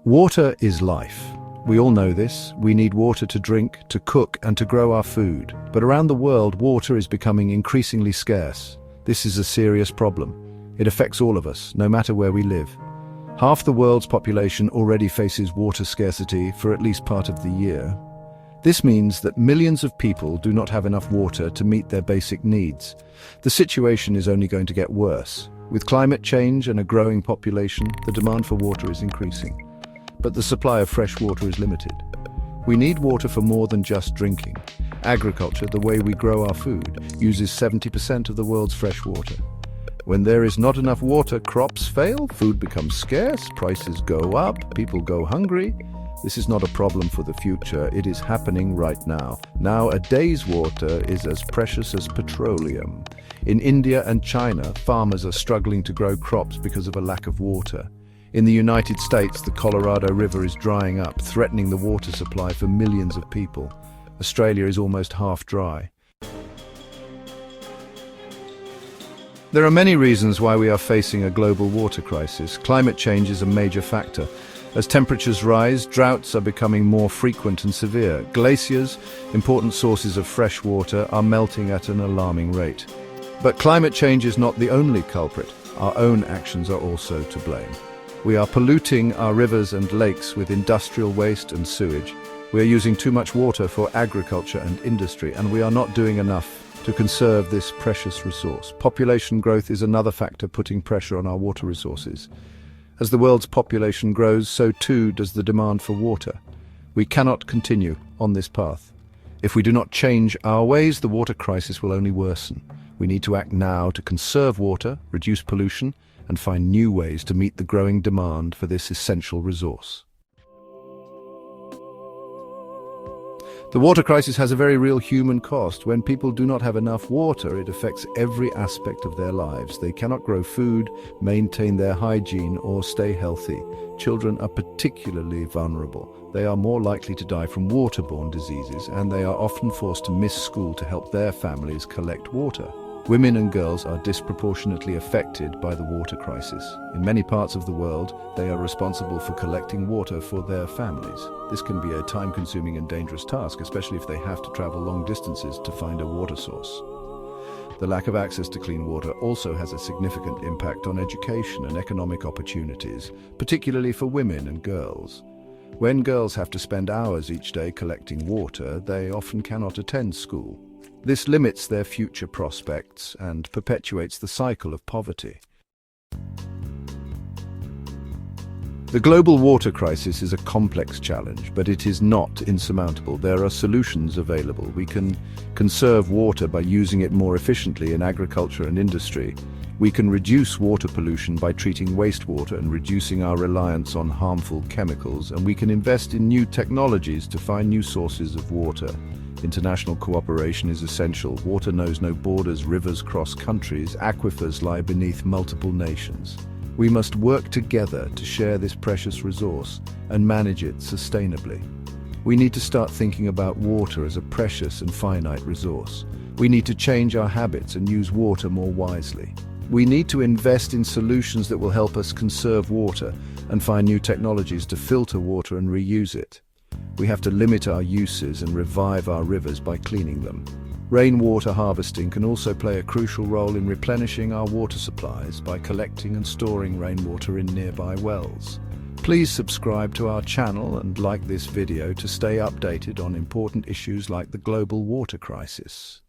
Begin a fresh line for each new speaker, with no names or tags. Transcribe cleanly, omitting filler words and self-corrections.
Water is life. We all know this. We need water to drink, to cook, and to grow our food. But around the world, water is becoming increasingly scarce. This is a serious problem. It affects all of us, no matter where we live. Half the world's population already faces water scarcity for at least part of the year. This means that millions of people do not have enough water to meet their basic needs. The situation is only going to get worse. With climate change and a growing population, the demand for water is increasing. But the supply of fresh water is limited. We need water for more than just drinking. Agriculture, the way we grow our food, uses 70% of the world's fresh water. When there is not enough water, crops fail, food becomes scarce, prices go up, people go hungry. This is not a problem for the future, it is happening right now. Now a day's water is as precious as petroleum. In India and China, farmers are struggling to grow crops because of a lack of water. In the United States, the Colorado River is drying up, threatening the water supply for millions of people. Australia is almost half dry. There are many reasons why we are facing a global water crisis. Climate change is a major factor. As temperatures rise, droughts are becoming more frequent and severe. Glaciers, important sources of fresh water, are melting at an alarming rate. But climate change is not the only culprit. Our own actions are also to blame. We are polluting our rivers and lakes with industrial waste and sewage. We are using too much water for agriculture and industry, and we are not doing enough to conserve this precious resource. Population growth is another factor putting pressure on our water resources. As the world's population grows, so too does the demand for water. We cannot continue on this path. If we do not change our ways, the water crisis will only worsen. We need to act now to conserve water, reduce pollution, and find new ways to meet the growing demand for this essential resource. The water crisis has a very real human cost. When people do not have enough water, it affects every aspect of their lives. They cannot grow food, maintain their hygiene, or stay healthy. Children are particularly vulnerable. They are more likely to die from waterborne diseases, and they are often forced to miss school to help their families collect water. Women and girls are disproportionately affected by the water crisis. In many parts of the world, they are responsible for collecting water for their families. This can be a time-consuming and dangerous task, especially if they have to travel long distances to find a water source. The lack of access to clean water also has a significant impact on education and economic opportunities, particularly for women and girls. When girls have to spend hours each day collecting water, they often cannot attend school. This limits their future prospects and perpetuates the cycle of poverty. The global water crisis is a complex challenge, but it is not insurmountable. There are solutions available. We can conserve water by using it more efficiently in agriculture and industry. We can reduce water pollution by treating wastewater and reducing our reliance on harmful chemicals, and we can invest in new technologies to find new sources of water. International cooperation is essential. Water knows no borders, rivers cross countries, aquifers lie beneath multiple nations. We must work together to share this precious resource and manage it sustainably. We need to start thinking about water as a precious and finite resource. We need to change our habits and use water more wisely. We need to invest in solutions that will help us conserve water and find new technologies to filter water and reuse it. We have to limit our uses and revive our rivers by cleaning them. Rainwater harvesting can also play a crucial role in replenishing our water supplies by collecting and storing rainwater in nearby wells. Please subscribe to our channel and like this video to stay updated on important issues like the global water crisis.